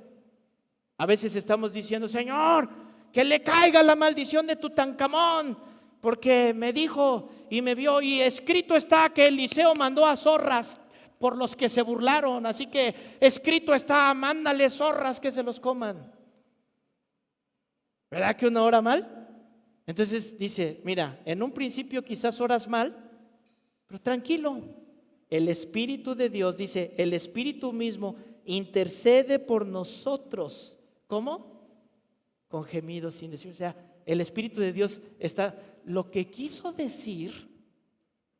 A veces estamos diciendo, Señor, que le caiga la maldición de Tutankamón, porque me dijo y me vio, y escrito está que Eliseo mandó a zorras por los que se burlaron, así que escrito está, mándale zorras que se los coman. ¿Verdad que uno ora mal? Entonces dice, mira, en un principio quizás oras mal, pero tranquilo, el Espíritu de Dios, dice, el Espíritu mismo intercede por nosotros. ¿Cómo? Con gemidos sin decir. O sea, el Espíritu de Dios está, lo que quiso decir,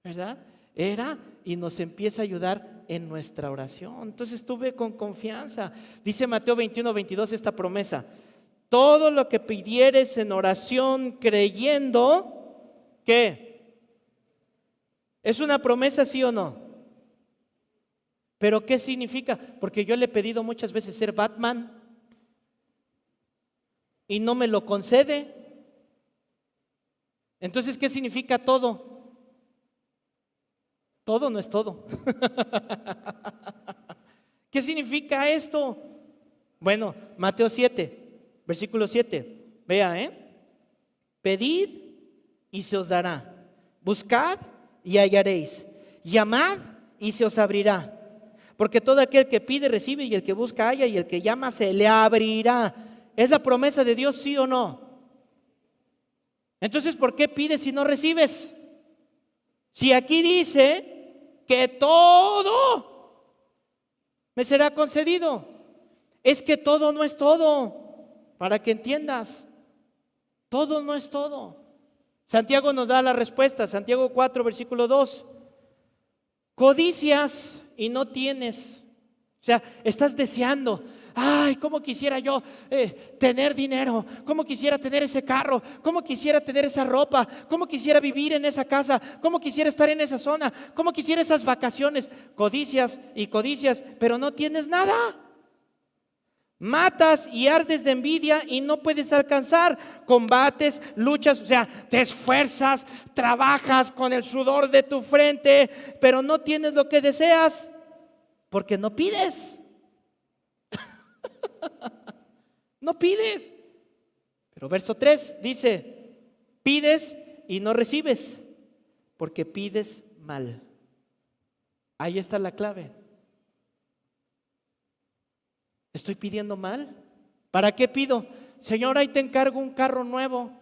¿verdad? Era y nos empieza a ayudar en nuestra oración. Entonces tú ve con confianza. Dice Mateo 21:22 esta promesa. Todo lo que pidieres en oración creyendo, ¿qué? ¿Es una promesa, sí o no? ¿Pero qué significa? Porque yo le he pedido muchas veces ser Batman y no me lo concede. Entonces, ¿qué significa todo? Todo no es todo. ¿Qué significa esto? Bueno, Mateo 7, versículo 7. Vea, pedid y se os dará. Buscad y hallaréis. Llamad y se os abrirá. Porque todo aquel que pide recibe, y el que busca halla, y el que llama se le abrirá. ¿Es la promesa de Dios, sí o no? Entonces, ¿por qué pides si no recibes? Si aquí dice que todo me será concedido. Es que todo no es todo, para que entiendas. Todo no es todo. Santiago nos da la respuesta, Santiago 4, versículo 2. Codicias y no tienes. O sea, estás deseando. Ay, cómo quisiera yo tener dinero, cómo quisiera tener ese carro, cómo quisiera tener esa ropa, cómo quisiera vivir en esa casa, cómo quisiera estar en esa zona, cómo quisiera esas vacaciones. Codicias y codicias, pero no tienes nada. Matas y ardes de envidia y no puedes alcanzar. Combates, luchas, o sea, te esfuerzas, trabajas con el sudor de tu frente, pero no tienes lo que deseas porque no pides. No pides. Pero verso 3 dice, pides y no recibes porque pides mal. Ahí está la clave. ¿Estoy pidiendo mal? ¿Para qué pido? Señor, ahí te encargo un carro nuevo.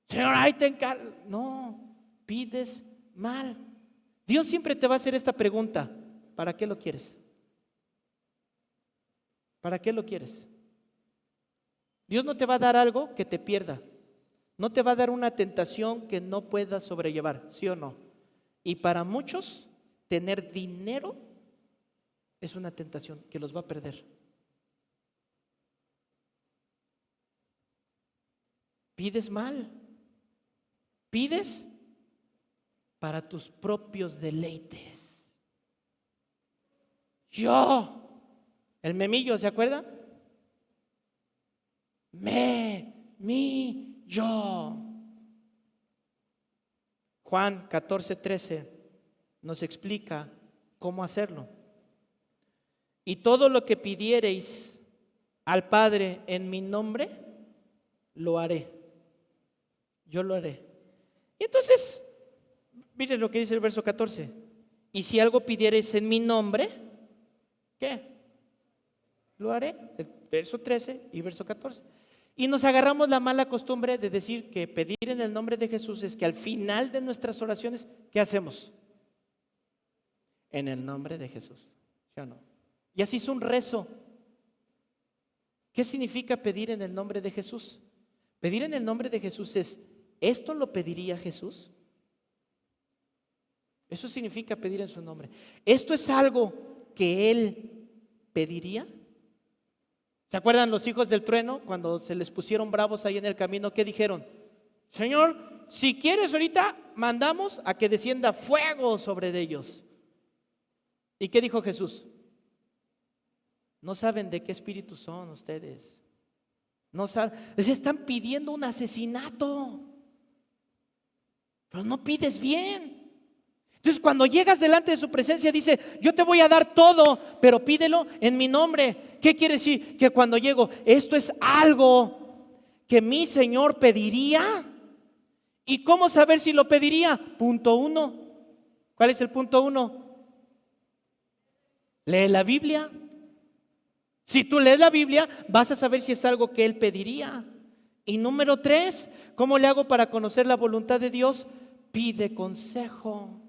Señor, ahí te encargo. No, pides mal. Dios siempre te va a hacer esta pregunta. ¿Para qué lo quieres? ¿Para qué lo quieres? Dios no te va a dar algo que te pierda. No te va a dar una tentación que no puedas sobrellevar, ¿sí o no? Y para muchos, tener dinero es una tentación que los va a perder. Pides mal. Pides para tus propios deleites. El memillo, ¿se acuerda? Yo. Juan 14:13 nos explica cómo hacerlo. Y todo lo que pidiereis al Padre en mi nombre, lo haré. Yo lo haré. Y entonces, miren lo que dice el verso 14. Y si algo pidiereis en mi nombre, ¿qué? Lo haré. El verso 13 y verso 14. Y nos agarramos la mala costumbre de decir que pedir en el nombre de Jesús es que al final de nuestras oraciones, ¿qué hacemos? En el nombre de Jesús, ¿sí o no? Y así es un rezo. ¿Qué significa pedir en el nombre de Jesús? Pedir en el nombre de Jesús es, ¿esto lo pediría Jesús? Eso significa pedir en su nombre. ¿Esto es algo que Él pediría? ¿Se acuerdan los hijos del trueno cuando se les pusieron bravos ahí en el camino? ¿Qué dijeron? Señor, si quieres ahorita mandamos a que descienda fuego sobre ellos. ¿Y qué dijo Jesús? No saben de qué espíritu son ustedes. No saben, les están pidiendo un asesinato, pero no pides bien. Entonces cuando llegas delante de su presencia dice, yo te voy a dar todo, pero pídelo en mi nombre. ¿Qué quiere decir? Que cuando llego, esto es algo que mi Señor pediría. ¿Y cómo saber si lo pediría? Punto 1. ¿Cuál es el punto 1? Lee la Biblia. Si tú lees la Biblia, vas a saber si es algo que Él pediría. Y número 3, ¿cómo le hago para conocer la voluntad de Dios? Pide consejo.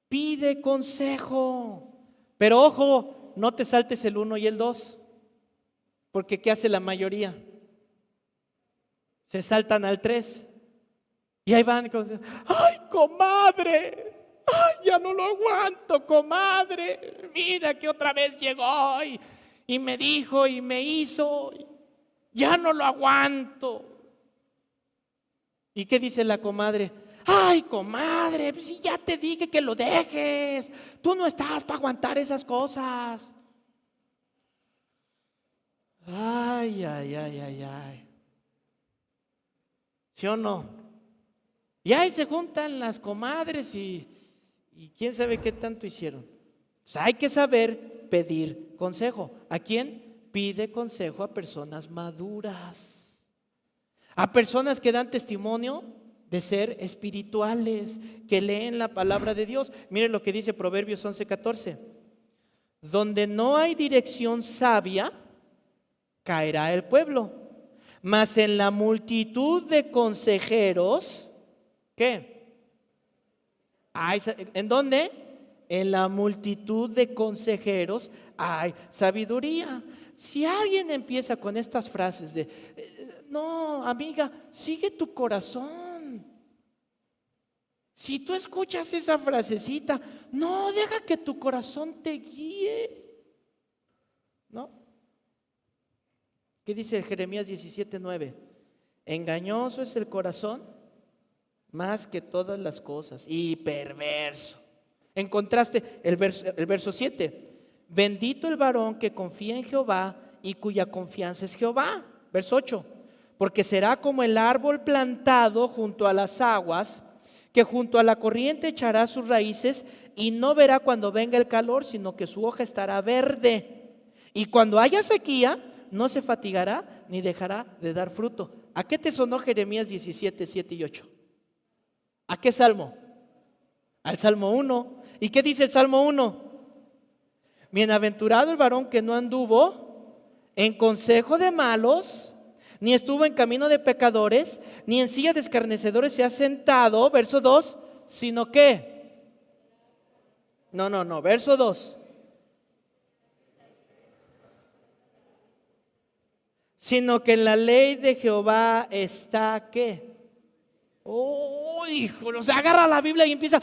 Pide consejo. Pero ojo, no te saltes el 1 y el 2. Porque ¿qué hace la mayoría? Se saltan al 3. Y ahí van, ¡ay, comadre! ¡Ay, ya no lo aguanto, comadre! Mira que otra vez llegó y me dijo y me hizo. Ya no lo aguanto. ¿Y qué dice la comadre? ¡Ay, comadre! Pues si ya te dije que lo dejes. Tú no estás para aguantar esas cosas. Ay, ay, ay, ay, ay. ¿Sí o no? Y ahí se juntan las comadres y quién sabe qué tanto hicieron. O sea, hay que saber pedir consejo. ¿A quién? Pide consejo a personas maduras, a personas que dan testimonio de ser espirituales, que leen la palabra de Dios. Miren lo que dice Proverbios 11:14. Donde no hay dirección sabia, caerá el pueblo, mas en la multitud de consejeros, ¿qué? ¿En dónde? En la multitud de consejeros hay sabiduría. Si alguien empieza con estas frases de, no, amiga, sigue tu corazón. Si tú escuchas esa frasecita, no, deja que tu corazón te guíe. ¿No? ¿Qué dice Jeremías 17:9? Engañoso es el corazón más que todas las cosas y perverso. En contraste, el verso 7. Bendito el varón que confía en Jehová y cuya confianza es Jehová. Verso 8. Porque será como el árbol plantado junto a las aguas, que junto a la corriente echará sus raíces y no verá cuando venga el calor, sino que su hoja estará verde. Y cuando haya sequía, no se fatigará ni dejará de dar fruto. ¿A qué te sonó Jeremías 17:7 y 8? ¿A qué salmo? Al Salmo 1. ¿Y qué dice el Salmo 1? Bienaventurado el varón que no anduvo en consejo de malos, ni estuvo en camino de pecadores, ni en silla de escarnecedores se ha sentado. Verso 2. ¿Sino qué? No. Verso 2. Sino que en la ley de Jehová está ¿qué? Oh, híjole, o sea, agarra la Biblia y empieza,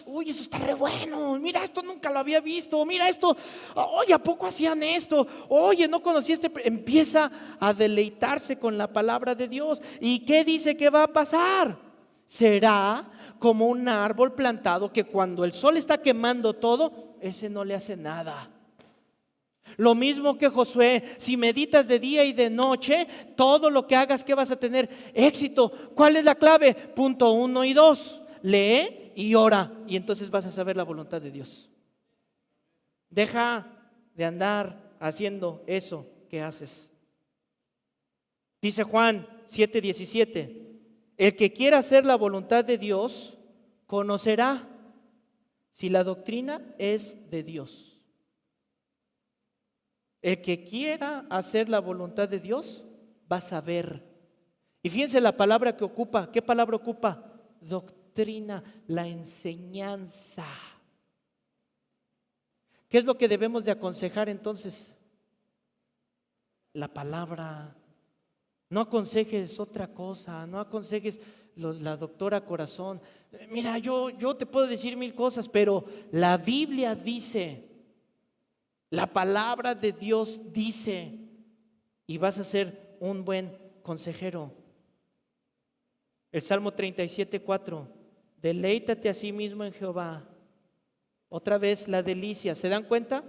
uy, eso está re bueno, mira, esto nunca lo había visto, mira esto, oye, ¿a poco hacían esto? Oye, no conocí empieza a deleitarse con la palabra de Dios. ¿Y qué dice que va a pasar? Será como un árbol plantado que cuando el sol está quemando todo, ese no le hace nada. Lo mismo que Josué, si meditas de día y de noche, todo lo que hagas, ¿qué vas a tener? Éxito. ¿Cuál es la clave? Punto 1 y 2. Lee y ora y entonces vas a saber la voluntad de Dios. Deja de andar haciendo eso que haces. Dice Juan 7:17, el que quiera hacer la voluntad de Dios, conocerá si la doctrina es de Dios. El que quiera hacer la voluntad de Dios va a saber. Y fíjense la palabra que ocupa. ¿Qué palabra ocupa? Doctrina, la enseñanza. ¿Qué es lo que debemos de aconsejar entonces? La palabra. No aconsejes otra cosa, no aconsejes la doctora Corazón. Mira, yo te puedo decir mil cosas, pero la Biblia dice, la palabra de Dios dice, y vas a ser un buen consejero. El Salmo 37:4, deleítate a sí mismo en Jehová. Otra vez la delicia, ¿se dan cuenta?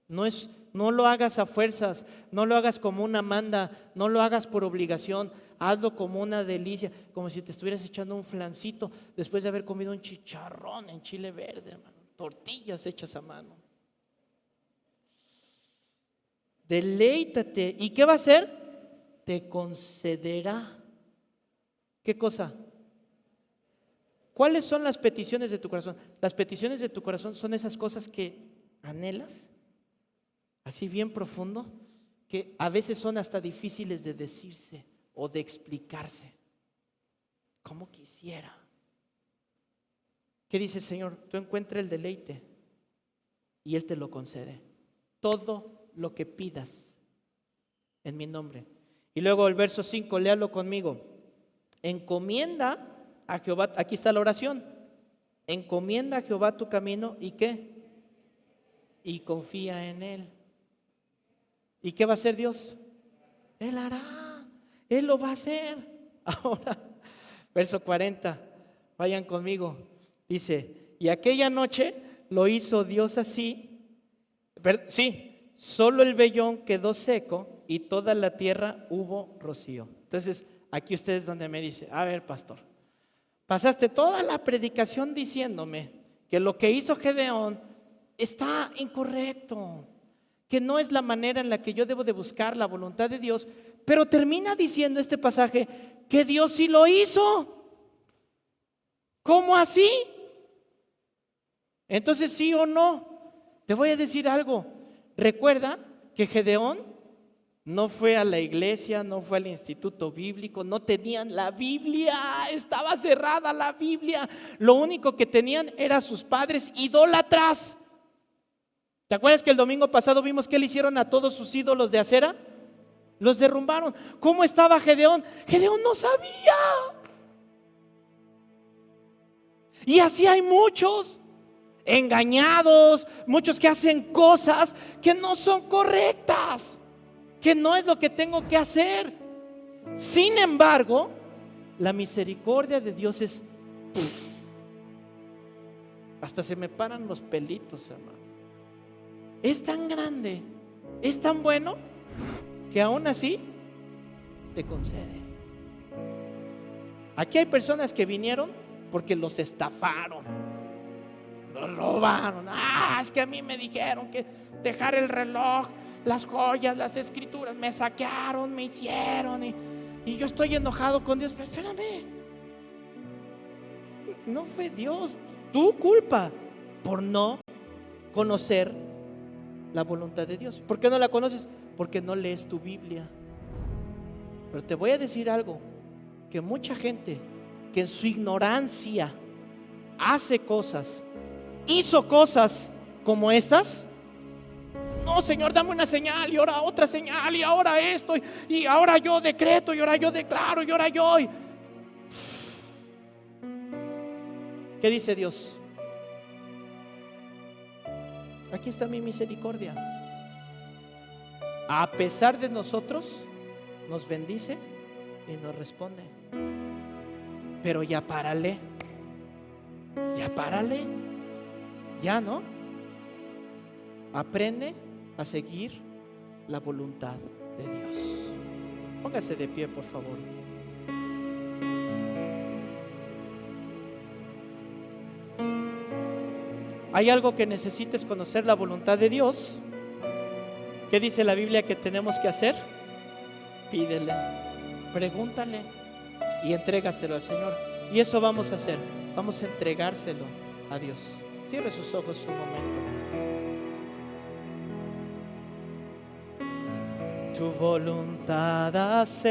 No lo hagas a fuerzas, no lo hagas como una manda, no lo hagas por obligación, hazlo como una delicia, como si te estuvieras echando un flancito después de haber comido un chicharrón en chile verde, hermano, tortillas hechas a mano. Deleítate. ¿Y qué va a hacer? Te concederá. ¿Qué cosa? ¿Cuáles son las peticiones de tu corazón? Las peticiones de tu corazón son esas cosas que anhelas, así bien profundo, que a veces son hasta difíciles de decirse o de explicarse. ¿Cómo quisiera? ¿Qué dice el Señor? Tú encuentra el deleite y Él te lo concede. Todo lo que pidas en mi nombre. Y luego el verso 5, léalo conmigo. Encomienda a Jehová, aquí está la oración. Encomienda a Jehová tu camino y ¿qué? Y confía en Él. ¿Y qué va a hacer Dios? Él hará, Él lo va a hacer. Ahora, verso 40, vayan conmigo. Dice, y aquella noche lo hizo Dios así. Sí, solo el vellón quedó seco y toda la tierra hubo rocío. Entonces, aquí ustedes donde me dice, a ver, pastor, pasaste toda la predicación diciéndome que lo que hizo Gedeón está incorrecto, que no es la manera en la que yo debo de buscar la voluntad de Dios, pero termina diciendo este pasaje que Dios sí lo hizo. ¿Cómo así? Entonces, ¿sí o no? Te voy a decir algo. Recuerda que Gedeón no fue a la iglesia, no fue al instituto bíblico, no tenían la Biblia, estaba cerrada la Biblia. Lo único que tenían era sus padres idólatras. ¿Te acuerdas que el domingo pasado vimos que le hicieron a todos sus ídolos de acera? Los derrumbaron. ¿Cómo estaba Gedeón? Gedeón no sabía. Y así hay muchos engañados, muchos que hacen cosas que no son correctas, que no es lo que tengo que hacer. Sin embargo, la misericordia de Dios es hasta se me paran los pelitos, hermano. Es tan grande, es tan bueno, que aún así te concede. Aquí hay personas que vinieron porque los estafaron, los robaron. Es que a mí me dijeron que dejar el reloj, las joyas, las escrituras, me saquearon, me hicieron y yo estoy enojado con Dios. Pero espérame, no fue Dios, tu culpa por no conocer la voluntad de Dios. ¿Por qué no la conoces? Porque no lees tu Biblia. Pero te voy a decir algo, que mucha gente que en su ignorancia hace cosas, hizo cosas como estas. No, Señor, dame una señal y ahora otra señal y ahora esto y ahora yo decreto y ahora yo declaro y ahora yo. ¿Qué dice Dios? Aquí está mi misericordia. A pesar de nosotros, nos bendice y nos responde. Pero ya párale, ya no. Aprende a seguir la voluntad de Dios. Póngase de pie, por favor. ¿Hay algo que necesites conocer la voluntad de Dios? ¿Qué dice la Biblia que tenemos que hacer? Pídele, pregúntale y entrégaselo al Señor. Y eso vamos a hacer. Vamos a entregárselo a Dios. Cierre sus ojos un momento. tu voluntad hacer.